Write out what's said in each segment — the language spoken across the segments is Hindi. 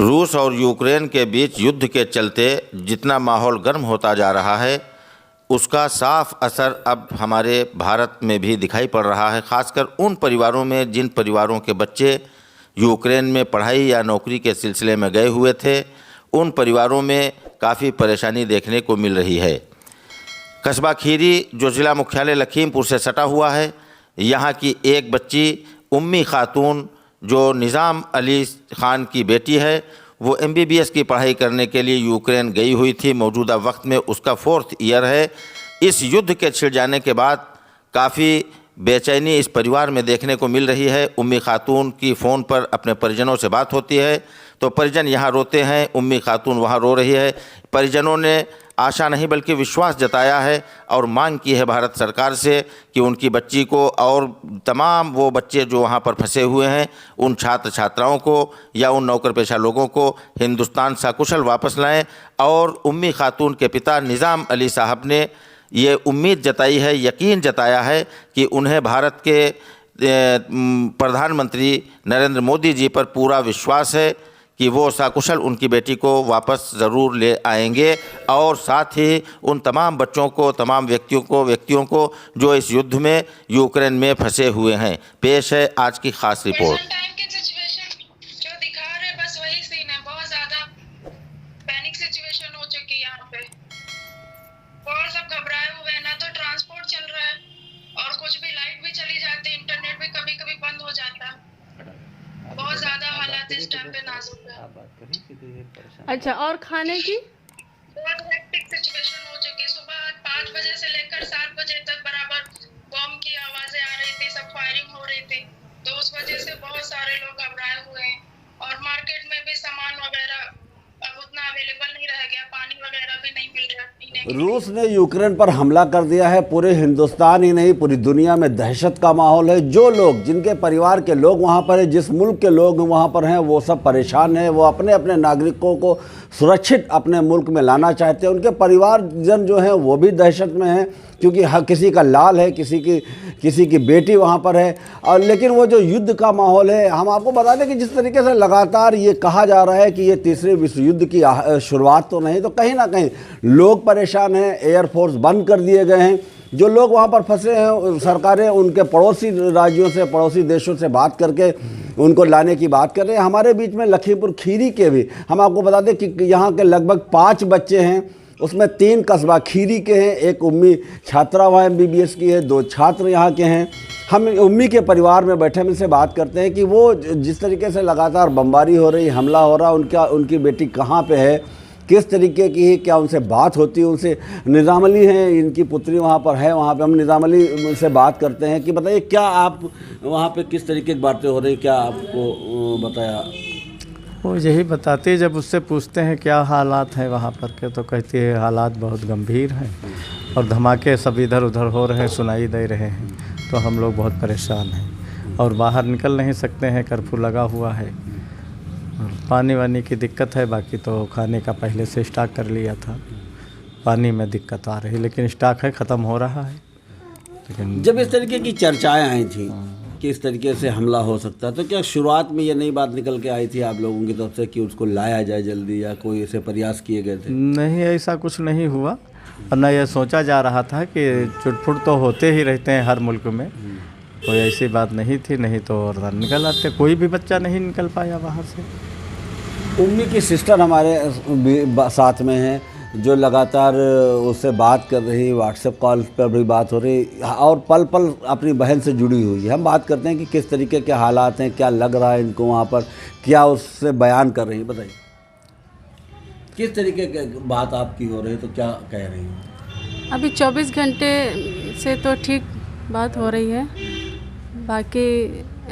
रूस और यूक्रेन के बीच युद्ध के चलते जितना माहौल गर्म होता जा रहा है, उसका साफ असर अब हमारे भारत में भी दिखाई पड़ रहा है। ख़ासकर उन परिवारों में जिन परिवारों के बच्चे यूक्रेन में पढ़ाई या नौकरी के सिलसिले में गए हुए थे, उन परिवारों में काफ़ी परेशानी देखने को मिल रही है। कस्बा खीरी जो ज़िला मुख्यालय लखीमपुर से सटा हुआ है, यहाँ की एक बच्ची उम्मी खातून जो निज़ाम अली ख़ान की बेटी है, वो MBBS की पढ़ाई करने के लिए यूक्रेन गई हुई थी। मौजूदा वक्त में उसका 4th ईयर है। इस युद्ध के छिड़ जाने के बाद काफ़ी बेचैनी इस परिवार में देखने को मिल रही है। उम्मी खातून की फ़ोन पर अपने परिजनों से बात होती है तो परिजन यहाँ रोते हैं, उम्मी खातून वहाँ रो रही है। परिजनों ने आशा नहीं बल्कि विश्वास जताया है और मांग की है भारत सरकार से कि उनकी बच्ची को और तमाम वो बच्चे जो वहाँ पर फंसे हुए हैं, उन छात्र छात्राओं को या उन नौकर पेशा लोगों को हिंदुस्तान सकुशल वापस लाएं। और उम्मी खातून के पिता निज़ाम अली साहब ने ये उम्मीद जताई है, यकीन जताया है कि उन्हें भारत के प्रधानमंत्री नरेंद्र मोदी जी पर पूरा विश्वास है कि वो सकुशल उनकी बेटी को वापस ज़रूर ले आएंगे और साथ ही उन तमाम बच्चों को, तमाम व्यक्तियों को जो इस युद्ध में यूक्रेन में फंसे हुए हैं। पेश है आज की खास रिपोर्ट। इस टाइम पे नाजुक है। अच्छा, और खाने की बहुत हेक्टिक सिचुएशन हो चुकी। सुबह 5 बजे से लेकर 7 बजे तक बराबर बम की आवाजें आ रही थी, सब फायरिंग हो रही थी, तो उस वजह से बहुत सारे लोग घबराए हुए हैं। और मार्केट में भी सामान वगैरह अब उतना अवेलेबल नहीं रह गया, पानी वगैरह भी नहीं मिल रहा पीने के लिए। रूस ने यूक्रेन पर हमला कर दिया है। पूरे हिंदुस्तान ही नहीं, पूरी दुनिया में दहशत का माहौल है। जो लोग, जिनके परिवार के लोग वहाँ पर हैं, जिस मुल्क के लोग वहाँ पर हैं, वो सब परेशान हैं। वो अपने अपने नागरिकों को सुरक्षित अपने मुल्क में लाना चाहते हैं। उनके परिवारजन जो हैं वो भी दहशत में हैं, क्योंकि हर किसी का लाल है, किसी की बेटी वहाँ पर है। और लेकिन वो जो युद्ध का माहौल है, हम आपको बता दें कि जिस तरीके से लगातार ये कहा जा रहा है कि ये तीसरे विश्व युद्ध की शुरुआत तो नहीं, तो कहीं ना कहीं लोग परेशान हैं। एयरफोर्स बंद कर दिए गए हैं। जो लोग वहाँ पर फंसे हैं, सरकारें उनके पड़ोसी राज्यों से, पड़ोसी देशों से बात करके उनको लाने की बात कर रहे हैं। हमारे बीच में लखीमपुर खीरी के भी हम आपको बता दें कि यहाँ के लगभग 5 बच्चे हैं, उसमें 3 कस्बा खीरी के हैं, एक उम्मी छात्रा वहाँ MBBS की है, 2 छात्र यहाँ के हैं। हम उम्मी के परिवार में बैठे उनसे बात करते हैं कि वो जिस तरीके से लगातार बमबारी हो रही, हमला हो रहा, उनकी बेटी कहाँ पे है, किस तरीके की है, क्या उनसे बात होती है उनसे। निज़ाम अली हैं, इनकी पुत्री वहाँ पर है। वहाँ पे हम निज़ाम अली से बात करते हैं कि बताइए क्या आप वहाँ पे किस तरीके की बातें हो रही, क्या आपको बताया? वो यही बताती है, जब उससे पूछते हैं क्या हालात हैं वहाँ पर के, तो कहती है हालात बहुत गंभीर हैं और धमाके सब इधर उधर हो रहे हैं, सुनाई दे रहे हैं, तो हम लोग बहुत परेशान हैं और बाहर निकल नहीं सकते हैं, कर्फ्यू लगा हुआ है। पानी वानी की दिक्कत है, बाकी तो खाने का पहले से स्टॉक कर लिया था। पानी में दिक्कत आ रही, लेकिन स्टॉक है, ख़त्म हो रहा है। लेकिन जब इस तरीके की चर्चाएं आई थी कि इस तरीके से हमला हो सकता है, तो क्या शुरुआत में ये नई बात निकल के आई थी आप लोगों की तरफ से कि उसको लाया जाए जल्दी, या कोई ऐसे प्रयास किए गए थे? नहीं, ऐसा कुछ नहीं हुआ। और न यह सोचा जा रहा था कि चुटपुट तो होते ही रहते हैं हर मुल्क में, कोई ऐसी बात नहीं थी, नहीं तो और निकल आते। कोई भी बच्चा नहीं निकल पाया बाहर से। उम्मी की सिस्टर हमारे साथ में है, जो लगातार उससे बात कर रही, व्हाट्सएप कॉल पर भी बात हो रही और पल पल अपनी बहन से जुड़ी हुई है। हम बात करते हैं कि किस तरीके के हालात हैं, क्या लग रहा है इनको वहाँ पर, क्या उससे बयान कर रही है। बताइए किस तरीके की बात आपकी हो रही है, तो क्या कह रही है? अभी 24 घंटे से तो ठीक बात हो रही है, बाकी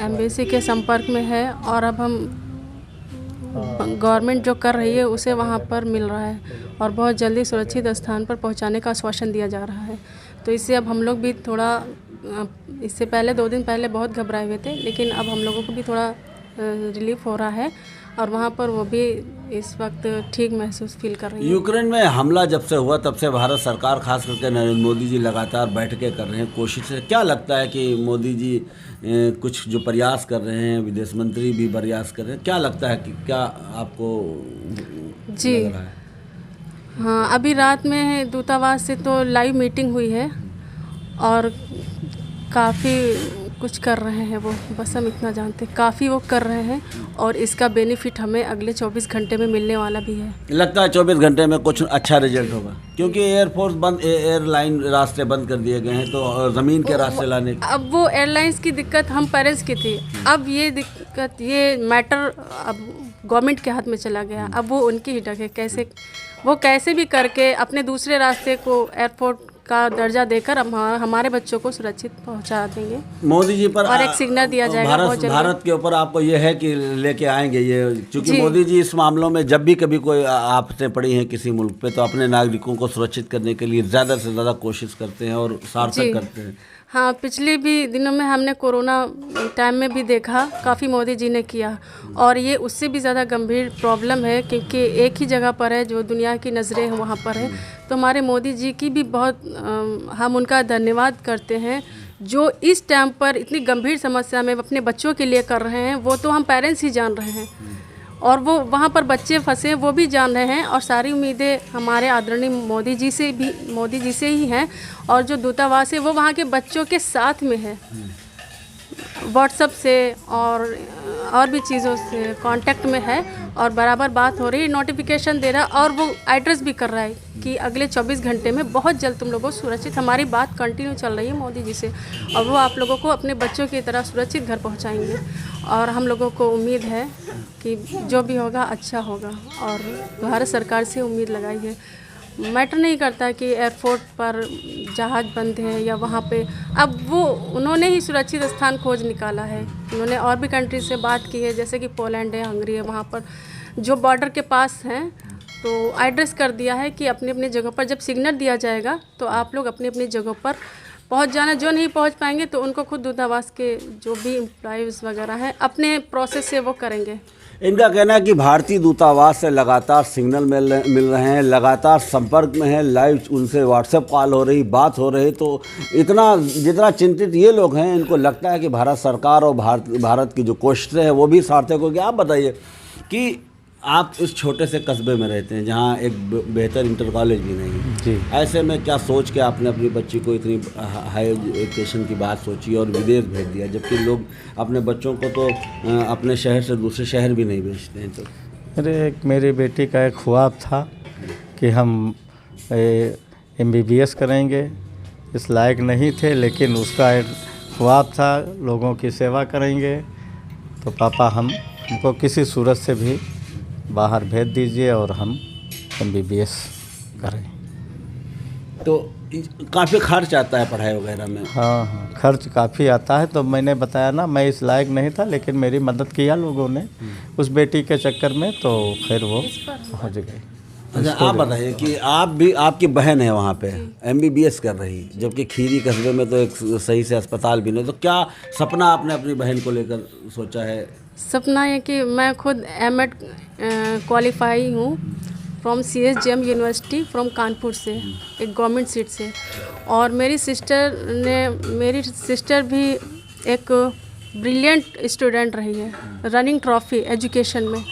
एम्बेसी के संपर्क में है और अब हम गवर्नमेंट जो कर रही है उसे वहाँ पर मिल रहा है और बहुत जल्दी सुरक्षित स्थान पर पहुँचाने का आश्वासन दिया जा रहा है। तो इससे अब हम लोग भी थोड़ा, इससे पहले 2 दिन पहले बहुत घबराए हुए थे, लेकिन अब हम लोगों को भी थोड़ा रिलीफ हो रहा है और वहाँ पर वो भी इस वक्त ठीक महसूस फील कर रही है। यूक्रेन में हमला जब से हुआ तब से भारत सरकार, खास करके नरेंद्र मोदी जी लगातार बैठकें कर रहे हैं, कोशिशें। क्या लगता है कि मोदी जी कुछ जो प्रयास कर रहे हैं, विदेश मंत्री भी प्रयास कर रहे हैं, क्या लगता है कि क्या आपको जी लग रहा है? हाँ, अभी रात में दूतावास से तो लाइव मीटिंग हुई है और काफ़ी कुछ कर रहे हैं वो, बस हम इतना जानते हैं, काफ़ी वो कर रहे हैं और इसका बेनिफिट हमें अगले 24 घंटे में मिलने वाला भी है। लगता है 24 घंटे में कुछ अच्छा रिजल्ट होगा, क्योंकि एयरफोर्स बंद, एयरलाइन रास्ते बंद कर दिए गए हैं, तो ज़मीन के रास्ते लाने। अब वो एयरलाइंस की दिक्कत हम पेरेंट्स की थी, अब ये दिक्कत, ये मैटर अब गवर्नमेंट के हाथ में चला गया। अब वो उनकी ही डग है, कैसे वो कैसे भी करके अपने दूसरे रास्ते को एयरपोर्ट का दर्जा देकर हमारे बच्चों को सुरक्षित पहुंचा देंगे। मोदी जी पर और एक सिग्नल दिया जाएगा भारत के ऊपर आपको ये है कि लेके आएंगे ये, क्योंकि मोदी जी इस मामलों में जब भी कभी कोई आफतें पड़ी हैं किसी मुल्क पे, तो अपने नागरिकों को सुरक्षित करने के लिए ज़्यादा से ज़्यादा कोशिश करते हैं और सार्थक करते हैं। हाँ, पिछले भी दिनों में हमने कोरोना टाइम में भी देखा, काफ़ी मोदी जी ने किया, और ये उससे भी ज़्यादा गंभीर प्रॉब्लम है क्योंकि एक ही जगह पर है जो दुनिया की नज़रें वहाँ पर है। तो हमारे मोदी जी की भी बहुत हम उनका धन्यवाद करते हैं जो इस टाइम पर इतनी गंभीर समस्या में अपने बच्चों के लिए कर रहे हैं। वो तो हम पेरेंट्स ही जान रहे हैं और वो वहाँ पर बच्चे फंसे वो भी जान रहे हैं, और सारी उम्मीदें हमारे आदरणीय मोदी जी से ही हैं। और जो दूतावास है वो वहाँ के बच्चों के साथ में है, व्हाट्सएप से और भी चीज़ों से कांटेक्ट में है और बराबर बात हो रही है, नोटिफिकेशन दे रहा है और वो एड्रेस भी कर रहा है कि अगले 24 घंटे में बहुत जल्द तुम लोगों को सुरक्षित, हमारी बात कंटिन्यू चल रही है मोदी जी से, और वो आप लोगों को अपने बच्चों की तरह सुरक्षित घर पहुंचाएंगे। और हम लोगों को उम्मीद है कि जो भी होगा अच्छा होगा, और भारत सरकार से उम्मीद लगाई है। मैटर नहीं करता कि एयरपोर्ट पर जहाज़ बंद है या वहाँ पे, अब वो उन्होंने ही सुरक्षित स्थान खोज निकाला है। उन्होंने और भी कंट्री से बात की है, जैसे कि पोलैंड है, हंगरी है, वहाँ पर जो बॉर्डर के पास हैं, तो एड्रेस कर दिया है कि अपनी अपनी जगह पर जब सिग्नल दिया जाएगा तो आप लोग अपनी अपनी जगह पर पहुंच जाना। जो नहीं पहुंच पाएंगे तो उनको खुद दूतावास के जो भी एम्प्लॉयज़ वगैरह हैं अपने प्रोसेस से वो करेंगे। इनका कहना है कि भारतीय दूतावास से लगातार सिग्नल मिल रहे हैं, लगातार संपर्क में है, लाइव उनसे व्हाट्सएप कॉल हो रही, बात हो रही। तो जितना चिंतित ये लोग हैं, इनको लगता है कि भारत सरकार और भारत की जो कोशिशें हैं वो भी सार्थक होगी। आप बताइए कि आप इस छोटे से कस्बे में रहते हैं जहाँ एक बेहतर इंटर कॉलेज भी नहीं है जी, ऐसे में क्या सोच के आपने अपनी बच्ची को इतनी हाई एजुकेशन की बात सोची और विदेश भेज दिया, जबकि लोग अपने बच्चों को तो अपने शहर से दूसरे शहर भी नहीं भेजते हैं? तो मेरी बेटी का एक ख्वाब था कि हम MBBS करेंगे, इस लायक नहीं थे, लेकिन उसका एक ख्वाब था लोगों की सेवा करेंगे। तो पापा हमको किसी सूरत से भी बाहर भेज दीजिए और हम MBBS करें। तो काफ़ी खर्च आता है पढ़ाई वगैरह में? हाँ, खर्च काफ़ी आता है। तो मैंने बताया ना, मैं इस लायक नहीं था, लेकिन मेरी मदद किया लोगों ने उस बेटी के चक्कर में, तो खैर वो पहुँच गई। अच्छा, आप बताइए कि आपकी बहन है वहाँ पे MBBS कर रही, जबकि खीरी कस्बे में तो एक सही से अस्पताल भी नहीं। तो क्या सपना आपने अपनी बहन को लेकर सोचा है? सपना है कि मैं खुद M.Ed क्वालिफाई हूँ from CSGM university from Kanpur से, एक गवर्नमेंट सीट से, और मेरी सिस्टर भी एक ब्रिलियंट स्टूडेंट रही है, रनिंग ट्रॉफी एजुकेशन में,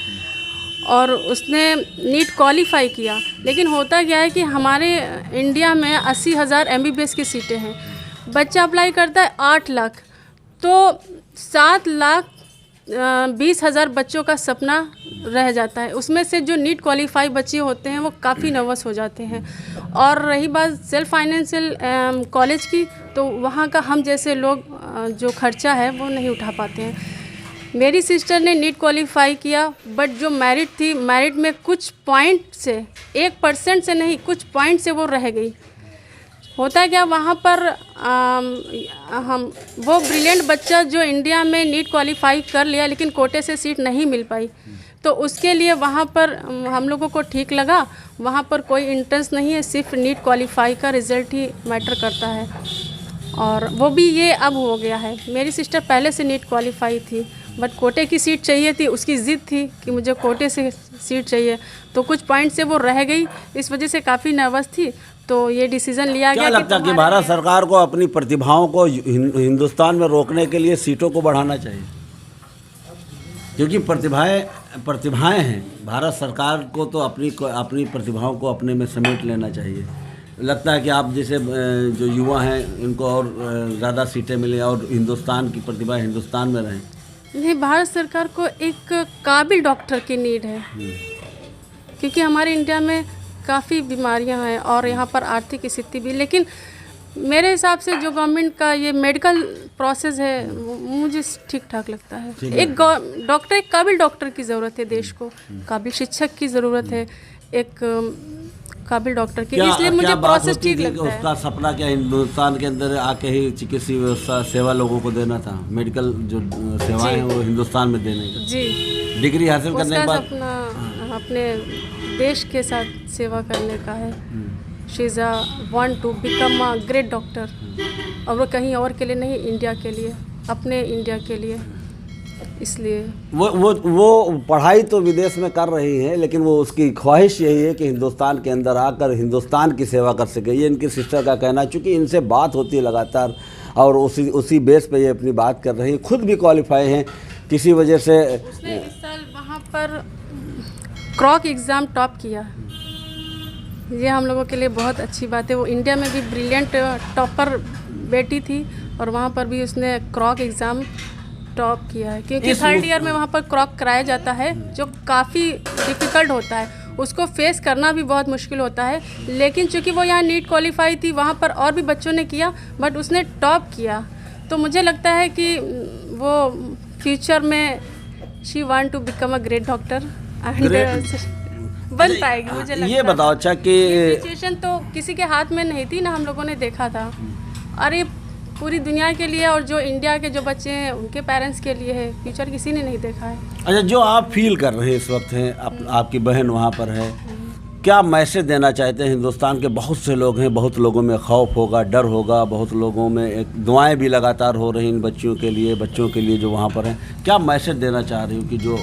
और उसने नीट क्वालिफाई किया। लेकिन होता क्या है कि हमारे इंडिया में 80,000 MBBS की सीटें हैं, बच्चा अप्लाई करता है 8 लाख, तो 7,20,000 बच्चों का सपना रह जाता है। उसमें से जो नीट क्वालिफाई बच्चे होते हैं वो काफ़ी नर्वस हो जाते हैं। और रही बात सेल्फ फाइनेंशियल कॉलेज की, तो वहाँ का हम जैसे लोग जो खर्चा है वो नहीं उठा पाते हैं। मेरी सिस्टर ने नीट क्वालिफाई किया, बट जो मेरिट थी, मेरिट में कुछ पॉइंट से, 1% से नहीं, कुछ पॉइंट से वो रह गई। होता है क्या, वहाँ पर वो ब्रिलियंट बच्चा जो इंडिया में नीट क्वालिफाई कर लिया लेकिन कोटे से सीट नहीं मिल पाई, तो उसके लिए वहाँ पर हम लोगों को ठीक लगा, वहाँ पर कोई इंट्रेंस नहीं है, सिर्फ नीट क्वालिफाई का रिज़ल्ट ही मैटर करता है। और वो भी ये अब हो गया है। मेरी सिस्टर पहले से नीट क्वालिफाई थी, बट कोटे की सीट चाहिए थी, उसकी ज़िद थी कि मुझे कोटे से सीट चाहिए, तो कुछ पॉइंट से वो रह गई, इस वजह से काफ़ी नर्वस थी। तो ये डिसीज़न लिया क्या गया लगता है कि भारत सरकार को अपनी प्रतिभाओं को हिंदुस्तान में रोकने के लिए सीटों को बढ़ाना चाहिए? क्योंकि प्रतिभाएं हैं, भारत सरकार को तो अपनी प्रतिभाओं को अपने में समेट लेना चाहिए। लगता है कि आप जैसे जो युवा हैं इनको और ज़्यादा सीटें मिलें और हिंदुस्तान की प्रतिभा हिंदुस्तान में रहें। नहीं, भारत सरकार को एक काबिल डॉक्टर की नीड है, क्योंकि हमारे इंडिया में काफ़ी बीमारियां हैं और यहाँ पर आर्थिक स्थिति भी। लेकिन मेरे हिसाब से जो गवर्नमेंट का ये मेडिकल प्रोसेस है वो मुझे ठीक ठाक लगता है। एक डॉक्टर, एक काबिल डॉक्टर की ज़रूरत है देश को, काबिल शिक्षक की ज़रूरत है, एक काबिल डॉक्टर की, इसलिए मुझे प्रोसेस ठीक लगता है। उसका सपना क्या हिंदुस्तान के अंदर आके ही चिकित्सीय व्यवस्था सेवा लोगों को देना था, मेडिकल जो सेवाएं हैं वो हिंदुस्तान में देने का। जी, डिग्री हासिल करने के बाद सपना अपने देश के साथ सेवा करने का है। She is want to become a great doctor, और वो कहीं और के लिए नहीं, इंडिया के लिए, अपने इंडिया के लिए। इसलिए वो पढ़ाई तो विदेश में कर रही है, लेकिन वो उसकी ख्वाहिश यही है कि हिंदुस्तान के अंदर आकर हिंदुस्तान की सेवा कर सके। ये इनकी सिस्टर का कहना है। चूँकि इनसे बात होती है लगातार और उसी बेस पे ये अपनी बात कर रही है। खुद भी क्वालिफाई हैं, किसी वजह से उसने इस साल वहाँ पर क्रॉक एग्ज़ाम टॉप किया। ये हम लोगों के लिए बहुत अच्छी बात है। वो इंडिया में भी ब्रिलियंट टॉपर बेटी थी और वहाँ पर भी उसने क्रॉक एग्ज़ाम टॉप किया है, क्योंकि थर्ड ईयर में वहाँ पर क्रॉक कराया जाता है, जो काफ़ी डिफ़िकल्ट होता है, उसको फेस करना भी बहुत मुश्किल होता है। लेकिन चूँकि वो यहाँ नीट क्वालिफाई थी, वहाँ पर और भी बच्चों ने किया, बट उसने टॉप किया। तो मुझे लगता है कि वो फ्यूचर में she want to become a great doctor and बन पाएगी, मुझे लगता है। ये बताओ अच्छा कि सिचुएशन तो किसी के हाथ में नहीं थी ना, हम लोगों ने देखा था, और ये पूरी दुनिया के लिए और जो इंडिया के जो बच्चे हैं उनके पेरेंट्स के लिए है। फ्यूचर किसी ने नहीं देखा है। अच्छा, जो आप फील कर रहे हैं इस वक्त हैं, आपकी बहन वहाँ पर है, क्या मैसेज देना चाहते हैं? हिंदुस्तान के बहुत से लोग हैं, बहुत लोगों में खौफ होगा, डर होगा, बहुत लोगों में एक दुआएं भी लगातार हो रही इन बच्चों के लिए जो वहाँ पर हैं। क्या मैसेज देना चाह रही हो कि जो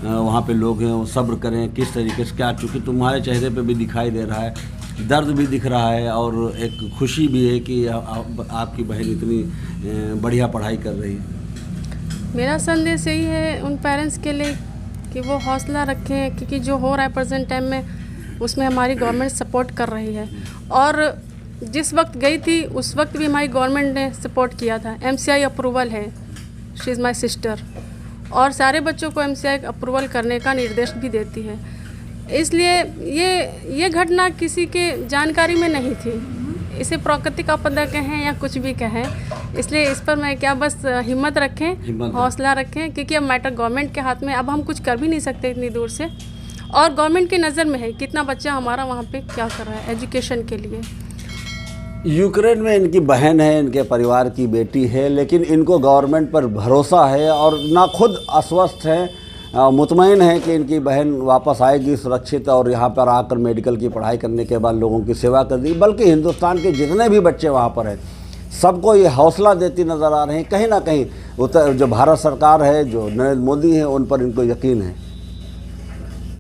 वहाँ पे लोग हैं वो सब्र करें? किस तरीके से क्या, चूँकि तुम्हारे चेहरे पे भी दिखाई दे रहा है, दर्द भी दिख रहा है और एक खुशी भी है कि आपकी बहन इतनी बढ़िया पढ़ाई कर रही है। मेरा संदेश यही है उन पेरेंट्स के लिए कि वो हौसला रखें, क्योंकि जो हो रहा है प्रेजेंट टाइम में उसमें हमारी गवर्नमेंट सपोर्ट कर रही है। और जिस वक्त गई थी उस वक्त भी हमारी गवर्नमेंट ने सपोर्ट किया था। MCI अप्रूवल है, शी इज़ माई सिस्टर, और सारे बच्चों को MCI अप्रूवल करने का निर्देश भी देती है। इसलिए ये घटना किसी के जानकारी में नहीं थी। इसे प्राकृतिक आपदा कहें या कुछ भी कहें, इसलिए इस पर मैं क्या बस हिम्मत रखें, हौसला रखें, क्योंकि अब मैटर गवर्नमेंट के हाथ में। अब हम कुछ कर भी नहीं सकते इतनी दूर से, और गवर्नमेंट की नज़र में है कितना बच्चा हमारा वहाँ पे क्या कर रहा है एजुकेशन के लिए। यूक्रेन में इनकी बहन है, इनके परिवार की बेटी है, लेकिन इनको गवर्नमेंट पर भरोसा है और ना खुद अस्वस्थ है, मुतमईन है कि इनकी बहन वापस आएगी सुरक्षित और यहाँ पर आकर मेडिकल की पढ़ाई करने के बाद लोगों की सेवा कर दी। बल्कि हिंदुस्तान के जितने भी बच्चे वहाँ पर हैं सबको ये हौसला देती नज़र आ रहे हैं। कहीं ना कहीं जो भारत सरकार है, जो नरेंद्र मोदी हैं, उन पर इनको यकीन है।